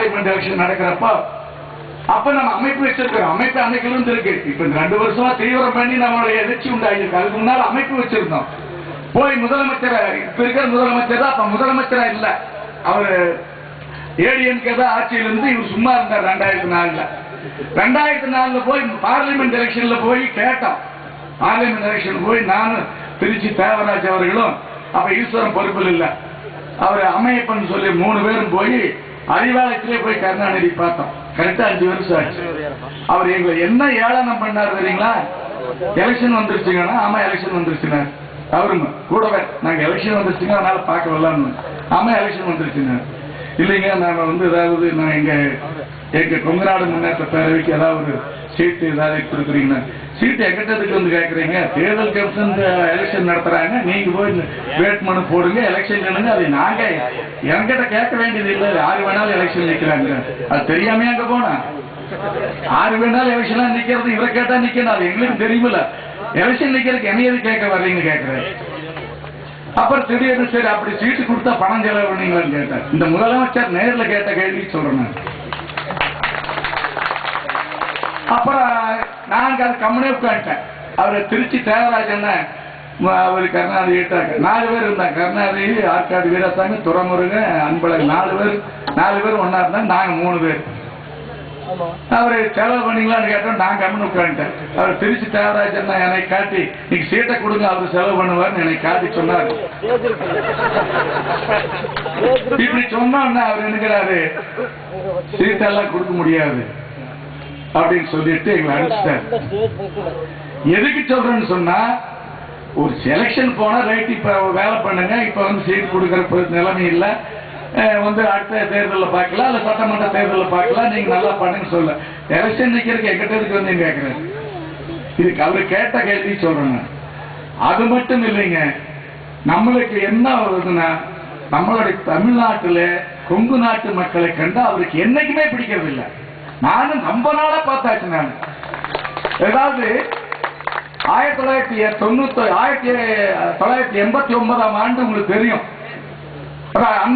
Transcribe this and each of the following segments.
Parliament election நடக்கிறப்ப அப்ப நம்ம அமைப்பு வச்சிருக்கிறோம். அமைப்பு அன்னைக்கு இருக்கு. இப்ப இந்த 2 வருஷமா தீவிரம் பண்ணி நம்மளுடைய எதிர்ச்சி உண்டாயிருக்கு. அதுக்கு முன்னால அமைப்பு வச்சிருந்தோம். போய் முதலமைச்சர் இப்ப இருக்கிற முதலமைச்சர் தான் அப்ப முதலமைச்சரா இல்ல, அவர் ஏடிஎம்கே தான் ஆட்சியில இருந்து இவர் சும்மா இருந்தார். 2004 போய் பார்லிமெண்ட் எலெக்ஷன்ல போய் கேட்டோம். பார்லிமெண்ட் எலெக்ஷன் போய் நானும் திருச்சி தேவராஜ் அவர்களும் அப்ப ஈஸ்வரன் பொறுப்பில் இல்ல, அவர் அமையப்பன் சொல்லி 3 பேரும் போய் அறிவாலயத்திலே போய் கருணாநிதி பார்த்தோம். கரெக்டா 5 வருஷம் ஆச்சு. அவர் எங்களை என்ன ஏளனம் பண்ணார் தெரியுங்களா? எலெக்ஷன் வந்துருச்சுங்கன்னா, ஆமா எலெக்ஷன் வந்துருச்சுங்க, அவருங்க கூடவே நாங்க எலெக்ஷன் வந்துருச்சுங்க அதனால பார்க்க வரலான்னு. ஆமா எலெக்ஷன் வந்துருச்சுங்க. இல்லைங்க நாங்க ஏதாவது நான் எங்க கொங்குநாடு முன்னேற்ற பேரவைக்கு ஏதாவது சீட்டு ஏதாவது கொடுக்குறீங்கன்னா, சீட்டு எங்கிட்டதுக்கு வந்து கேட்கறீங்க? தேர்தல் கமிஷன் எலெக்ஷன் நடத்துறாங்க, நீங்க போய் வேட்புமனு போடுங்க, எலெக்ஷன் நின்னுங்க. அது நாங்க என்கிட்ட கேட்க வேண்டியது இல்லை. யாரு வேணாலும் எலெக்ஷன் நிக்கிறாங்க, அது தெரியாம அங்க போனா யாரு வேணாலும் எலெக்ஷன் நிக்கிறது. இவரை கேட்டா நிக்கணும், அது எங்களுக்கு தெரியுமில்ல. எலெக்ஷன் நிக்கிறதுக்கு என்ன எது கேட்க வர்றீங்கன்னு கேட்கிறேன். அப்புறம் திடீர்னு சரி அப்படி சீட்டு கொடுத்தா பணம் செலவு பண்ணீங்களான்னு கேட்டார். இந்த முதலமைச்சர் நேரில் கேட்ட கேள்வி சொல்றேன். அப்புறம் நாங்க அது கம்முனே உட்காந்துட்டேன். அவர் திருச்சி தேவராஜன் அவரு கருணாநிதி கேட்டாங்க. 4 பேர் இருந்தாங்க. கருணாநிதி, ஆற்காடு வீராசாமி, துரைமுருகன், அன்பழகன் 4 பேர் ஒன்னா இருந்தாங்க. நாங்க 3 பேர். அவரு செலவு பண்ணீங்களான்னு கேட்டோம். நான் கம்முன்னு உட்காந்துட்டேன். அவர் திருச்சி தேவராஜன் என்னை காட்டி நீங்க சீட்டை கொடுங்க அவர் செலவு பண்ணுவார்னு என்னை காட்டி சொன்னார். இப்படி சொன்னோன்னா அவர் நினைக்கிறாரு சீட்டெல்லாம் கொடுக்க முடியாது அப்படின்னு சொல்லிட்டு எங்களை அனுப்பிச்சிட்டாரு. எதுக்கு சொல்றேன்னு சொன்னா, ஒரு செலக்ஷன் போனா ரைட் இப்ப வேலை பண்ணுங்க, இப்ப சீட் கொடுக்கற நிலைமை இல்ல, அடுத்த தேர்தலில் பார்க்கலாம், இல்ல சட்டமன்ற தேர்தலில் பார்க்கலாம், நீங்க நல்லா பண்ணுங்க சொல்ல. எலெக்ஷன் நிக்கிறதுக்கு எங்கிட்ட வந்து கேட்கிறேன். இதுக்கு அவரு கேட்ட கேள்வி சொல்றேங்க. அது மட்டும் இல்லைங்க, நம்மளுக்கு என்ன வருதுன்னா, நம்மளுடைய தமிழ்நாட்டில் கொங்கு நாட்டு மக்களை கண்டு அவருக்கு என்னைக்குமே பிடிக்கிறது இல்லை. நானும் ரொம்ப நாளா பார்த்தாச்சு. நான் ஏதாவது 1989ஆம் ஆண்டு உங்களுக்கு தெரியும்,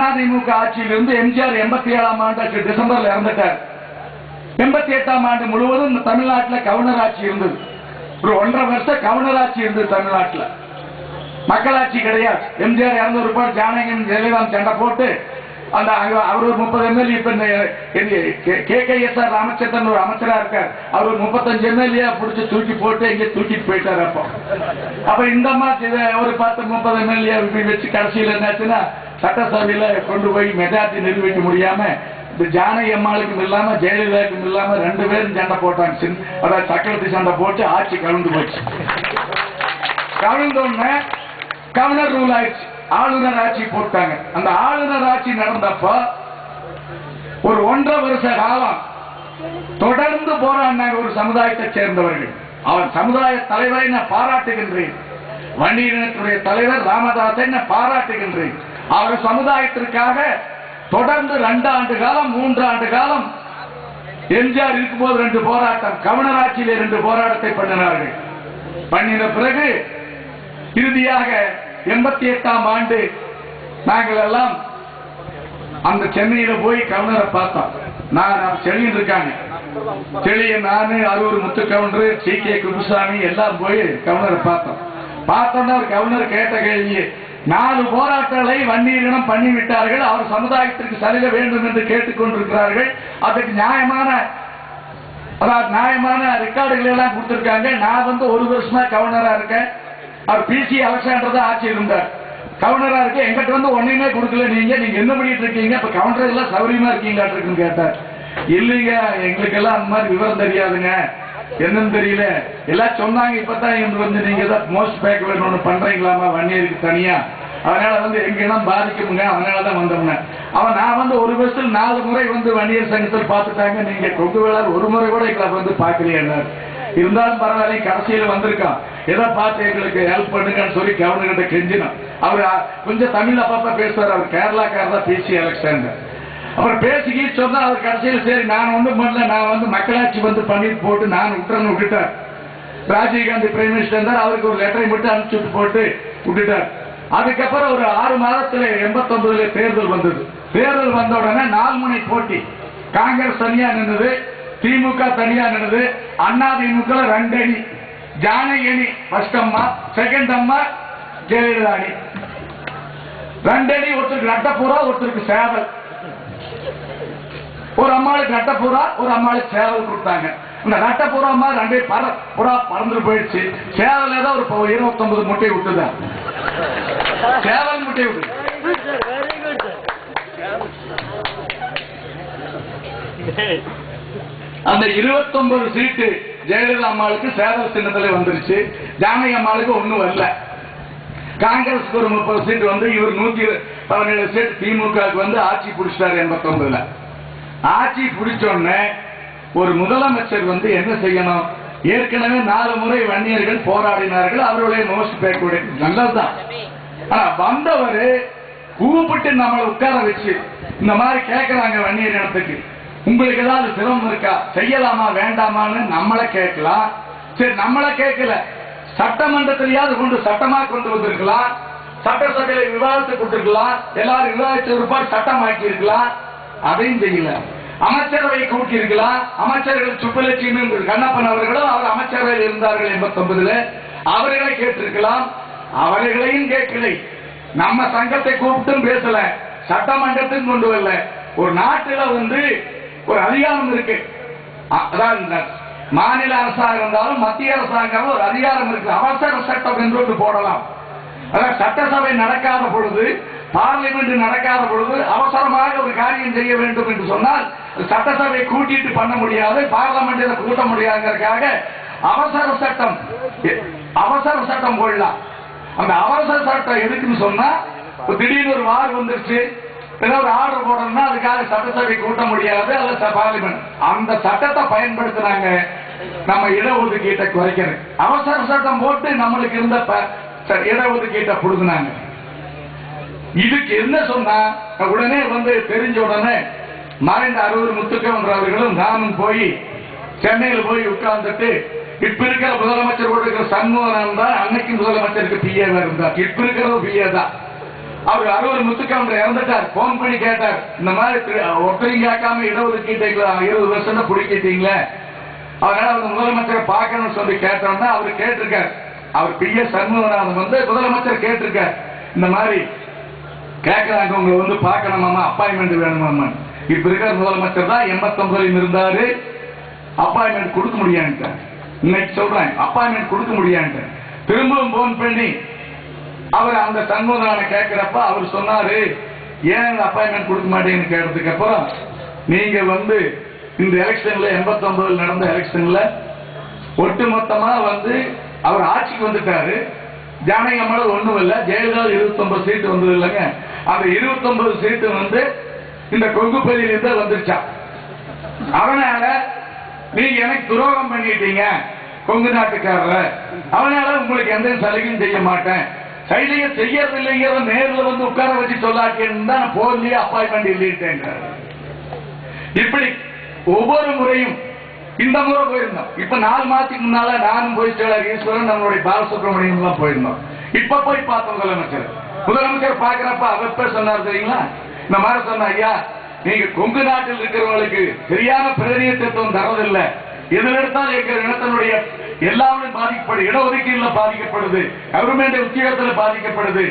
அதிமுக ஆட்சியிலிருந்து எம்ஜிஆர் 87ஆம் ஆண்டு டிசம்பர்ல இறந்துட்டார். 88ஆம் ஆண்டு முழுவதும் இந்த தமிழ்நாட்டில் கவர்னர் ஆட்சி இருந்தது. ஒரு 1.5 வருஷம் கவர்னர் ஆட்சி இருந்தது தமிழ்நாட்டில். மக்களாட்சி கிடையாது. எம்ஜிஆர் இறந்த ஒரு பாடு ஜானகி ஜெயலலிதா சண்டை போட்டு அந்த அவர் ஒரு 30 எம்எல்ஏ, இப்ப KKSR ராமச்சந்திரன் ஒரு அமைச்சரா இருக்கார், அவர் ஒரு 35 எம்எல்ஏ பிடிச்சி தூக்கி போட்டு இங்கே தூக்கிட்டு போயிட்டார். அப்ப இந்த மாதிரி ஒரு 10-30 எம்எல்ஏ வச்சு கடைசியில் என்னாச்சுன்னா சட்டசபையில கொண்டு போய் மெஜாரிட்டி நிரூபிக்க முடியாம இந்த ஜானகி அம்மாளுக்கும் இல்லாம ஜெயலலிதாவுக்கும் இல்லாம 2 பேரும் சண்டை போட்டாங்க. அதாவது சக்கரத்தி சண்டை போட்டு ஆட்சி கவிழ்ந்து போச்சு. கவிழ்ந்தோன்னு கவர்னர் ரூல் ஆயிடுச்சு, ஆளுநர் ஆட்சி போட்டாங்க. அந்த ஆளுநர் ஆட்சி நடந்தப்ப ஒரு 1.5 வருஷ காலம் தொடர்ந்து போராடினாங்க ஒரு சமுதாயத்தை சேர்ந்தவர்கள். அவர் சமுதாய தலைவரை நான் பாராட்டுகின்றேன். வன்னியினத்துடைய தலைவர் ராமதாஸை நான் பாராட்டுகின்றேன். அவர் சமுதாயத்திற்காக தொடர்ந்து 2 ஆண்டு காலம் 3 ஆண்டு காலம் எம்ஜிஆர் இருக்கும்போது 2 போராட்டம், கவர்னர் ஆட்சியிலே 2 போராட்டத்தை பண்ணினார்கள். பண்ணின பிறகு இறுதியாக 88ஆம் ஆண்டு நாங்கள் எல்லாம் அந்த சென்னையில போய் கவர்னரை பார்த்தோம். நான் செழியன் இருக்காங்க, செழியன், நானு, அரூர் முத்து கவுண்டர், CK குப்புசாமி எல்லாம் போய் கவர்னரை பார்த்தோம். பார்த்தோன்னா கவர்னர் கேட்ட கேள்வி, 4 போராட்டங்களை வன்னியரிடம் பண்ணிவிட்டார்கள், அவர் சமுதாயத்திற்கு சலுகை வேண்டும் என்று கேட்டுக்கொண்டிருக்கிறார்கள், அதுக்கு நியாயமான ரெக்கார்டுகள் எல்லாம் கொடுத்திருக்காங்க. நான் 1 வருஷமா கவர்னரா இருக்கேன், அவர் PC அலெக்சாண்டர் தான் ஆட்சி இருந்தார், கவர்னரா இருக்கு, எங்கிட்ட ஒன்னையுமே கொடுக்கல, நீங்க என்ன பண்ணிட்டு இருக்கீங்க, இப்ப கவர்னர் எல்லாம் சௌரியமா இருக்கீங்களான்னு கேட்டார். இல்லைங்க எங்களுக்கு எல்லாம் அந்த மாதிரி விவரம் தெரியாதுங்க, என்னன்னு தெரியல, எல்லாம் சொன்னாங்க, இப்பதான் நீங்க ஏதாவது மோஸ்ட் பேக் வேணும்னு பண்றீங்களாமா வன்னியருக்கு தனியா, அதனால எங்க இடம் பாதிக்குமுங்க, அதனாலதான் வந்தோம்னா. அவன் நான் 1 வருஷத்துல 4 முறை வன்னியர் சங்கத்தில் பார்த்துட்டாங்க, நீங்க கொங்கு வேளாண் 1 முறை கூட எங்களை பாக்குறீங்க, இருந்தாலும் பரவாயில்ல கடைசியில் வந்திருக்கான், ஏதோ பார்த்து எங்களுக்கு ஹெல்ப் பண்ணுங்கன்னு சொல்லி கவர்னர் கிட்ட கெஞ்சினோம். அவர் கொஞ்சம் தமிழ் அப்பப்ப பேசுவார், அவர் கேரளாக்காரர் தான் PC அலெக்சாண்டர். அப்புறம் பேசிக்கி சொன்னா அவர் கடைசியில் சரி நான் ஒன்றும் பண்ணல, நான் மக்களாட்சி பண்ணிட்டு போட்டு நான் விட்டுட்டார். ராஜீவ்காந்தி பிரைம் மினிஸ்டர் இருந்தார், அவருக்கு ஒரு லெட்டரை மட்டும் அனுப்பிச்சுட்டு போட்டு விட்டுட்டார். அதுக்கப்புறம் ஒரு 6 மாதத்துல 89 தேர்தல் வந்தது. தேர்தல் வந்த உடனே 4 முனை போட்டி, காங்கிரஸ் தனியா நின்றது, திமுக தனியா நின்றது. அண்ணா திமுக 2 அணி. ஜானகி அணி ஃபர்ஸ்ட் அம்மா, செகண்ட் அம்மா ஜெயலலிதா அணி. 2 அணி, ஒருத்தருக்கு நட்டப்புறா, ஒருத்தருக்கு சேவல். ஒரு அம்மாளுக்கு நட்டப்புறா, ஒரு அம்மாளுக்கு சேவல் கொடுத்தாங்க. இந்த நட்டப்புறா அம்மா 2 புறா பறந்து போயிடுச்சு. சேவல் ஏதோ ஒரு 29 முட்டை விட்டுதான். சேவல் முட்டை விட்டு அந்த 29 சீட்டு ஜெயலலிதா அம்மாளுக்கு சேவல் சின்னத்துல வந்துருச்சு. ஜானகி அம்மாளுக்கு ஒண்ணும் வரல. காங்கிரஸுக்கு ஒரு 30 சீட்டு வந்து இவர் 117 சீட்டு திமுகவுக்கு வந்து ஆட்சி பிடிச்சிட்டாரு 89ல. ஆட்சி பிடிச்சோடனே ஒரு முதலமைச்சர் வந்து என்ன செய்யணும்? ஏற்கனவே 4 முறை வன்னியர்கள் போராடினார்கள், அவர்களுடைய மோஸ்ட் பேக்வர்டு, நல்லதுதான். ஆனா வந்தவரு கூப்பிட்டு நம்மளை உட்கார வச்சு இந்த மாதிரி கேட்கிறாங்க, வன்னியர் இனத்துக்கு உங்களுக்கு ஏதாவது சிரமம் இருக்கா, செய்யலாமா வேண்டாமான்னு நம்மளை கேட்கலாம். சரி, நம்மளை கேட்கல, சட்டமன்றத்திலேயாவது கொண்டு சட்டமா கொண்டு வந்திருக்கலாம், சட்டசபையில விவாதத்தை கொடுத்திருக்கலாம், எல்லாரும் விவாதித்த ஒருபாடு சட்டமாக்கி இருக்கலாம். அதையும் செய்யல. அமைச்சரவை கூட்டி இருக்கலாம். அமைச்சர்கள் சுப்புலட்சுமி கண்ணப்பன் அவர்களும் அவர் அமைச்சரவையில் இருந்தார்கள் 89ல, அவர்களை கேட்டிருக்கலாம். அவர்களையும் கேட்கலை. நம்ம சங்கத்தை கூப்பிட்டும் பேசல, சட்டமன்றத்துக்கு கொண்டு வரல. ஒரு நாட்டில் வந்து ஒரு அதிகாரம் இருக்கு, அதாவது மாநில அரசாக இருந்தாலும் மத்திய அரசாங்கம் ஒரு அதிகாரம் இருக்கு. அவசர சட்டம் என்று ஒன்று போடலாம். அதாவது சட்டசபை நடக்காத பொழுது, பார்லிமெண்ட் நடக்காத பொழுது அவசரமாக ஒரு காரியம் செய்ய வேண்டும் என்று சொன்னால் சட்டசபை கூட்டிட்டு பண்ண முடியாது, பார்லிமெண்ட் கூட்ட முடியாதுங்கிறதுக்காக அவசர சட்டம் போடலாம். அந்த அவசர சட்டம் எதுக்குன்னு சொன்னா, திடீர்னு ஒரு வார் வந்துருச்சு, ஏதோ ஒரு ஆர்டர் போடணும்னா அதுக்காக சட்டசபை கூட்ட முடியாது, அல்லது பார்லிமெண்ட். அந்த சட்டத்தை பயன்படுத்தினாங்க நம்ம இடஒதுக்கீட்டை குறைக்கிறது. அவசர சட்டம் போட்டு நம்மளுக்கு இருந்த இடஒதுக்கீட்டை புடுங்கினாங்க. இதுக்கு என்ன சொன்னா, உடனே வந்து தெரிஞ்ச உடனே மறைந்த அரூர் முத்துக்கவன் அவர்களும் நானும் போய் சென்னையில் போய் உட்கார்ந்துட்டு, இப்ப இருக்கிற முதலமைச்சர் கூட இருக்கிற சண்முகம் தான் அன்னைக்கு முதலமைச்சருக்கு பிஏவா இருந்தார். இப்ப இருக்கிறது பிஏ தான். அவர் அரூர் முத்துக்கவன் இறந்துட்டார். போன் பண்ணி கேட்டார், இந்த மாதிரி ஒருத்தரையும் கேட்காம இடஒதுக்கீட்டை 20% பிடிக்கிட்டீங்களே, அதனால அவங்க முதலமைச்சரை பார்க்கணும்னு சொல்லி கேட்டோம்னா அவர் கேட்டிருக்கார். அவர் பிஏ சண்முகநாதன் வந்து முதலமைச்சர் கேட்டிருக்கார், இந்த மாதிரி கேட்கிறாங்க, உங்களை வந்து பார்க்கணுமாமா, அப்பாயின்மெண்ட் வேணுமாமா. இப்ப இருக்கிற முதலமைச்சர் தான் 89 இருந்தாரு, அப்பாயின்மெண்ட் கொடுக்க முடியாது. இன்னைக்கு சொல்றேன், அப்பாயின்மெண்ட் கொடுக்க முடியாது. திரும்பவும் போன் பண்ணி அவர் அந்த சண்முகநாதனை கேட்கிறப்ப அவர் சொன்னாரு, ஏன் அப்பாயின்மெண்ட் கொடுக்க மாட்டேன்னு கேட்டதுக்கு அப்புறம், நீங்க வந்து இந்த எலெக்ஷன்ல 89 நடந்த எலெக்ஷன்ல ஒட்டுமொத்தமா வந்து அவர் ஆட்சிக்கு வந்துட்டாரு. ஜானகி அம்மாள் ஒண்ணும் இல்ல, ஜெயலலிதா 29 சீட்டு வந்தது இல்லைங்க. அந்த 29 சீட்டு வந்து இந்த கொங்கு பகுதியிலிருந்து வந்துருச்சா. அதனால நீங்க எனக்கு துரோகம் பண்ணிட்டீங்க கொங்கு நாட்டுக்காரர், அதனால உங்களுக்கு எந்த சலுகையும் செய்ய மாட்டேன், சலுகை செய்யறதில்லைங்கிற நேரில் வந்து உட்கார வச்சு சொல்லாட்டின்னு தான் போர்லயே அப்பாயின்மெண்ட் இல்லைட்டேன். இப்படி ஒவ்வொரு முறையும், இந்த முறை போயிருந்தோம். இப்ப 4 மாசத்துக்கு முன்னால நானும் போய் செயலர் ஈஸ்வரன், நம்மளுடைய பாலசுப்ரமணியம் எல்லாம் போயிருந்தோம். இப்ப போய் பார்த்தோம் முதலமைச்சர் பாக்குறப்ப அவர் சொன்னார் தெரியுங்களா, இந்த மாதிரி சொன்ன, ஐயா நீங்க கொங்கு நாட்டில் இருக்கிறவங்களுக்கு சரியான பிரதிநிதித்துவம் தரதில்லை, எதில் எடுத்தால் இருக்கிற இனத்தினுடைய எல்லாமே பாதிக்கப்படுது, இடஒதுக்கீடுல பாதிக்கப்படுது, கவர்மெண்ட் உத்தியோகத்தில் பாதிக்கப்படுது,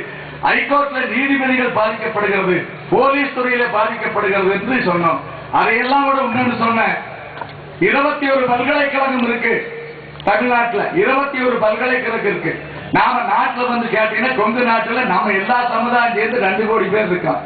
ஹைகோர்ட்ல நீதிபதிகள் பாதிக்கப்படுகிறது, போலீஸ் துறையில பாதிக்கப்படுகிறது என்று சொன்னோம். அதையெல்லாம் விட உண்மைன்னு சொன்ன 21 பல்கலைக்கழகம் இருக்கு தமிழ்நாட்டில், 21 பல்கலைக்கழகம் இருக்கு. நாம நாட்டில் வந்து கேட்டீங்கன்னா கொங்கு நாட்டில் நாம எல்லா சமுதாயம் சேர்ந்து 2 கோடி பேர் இருக்கோம்.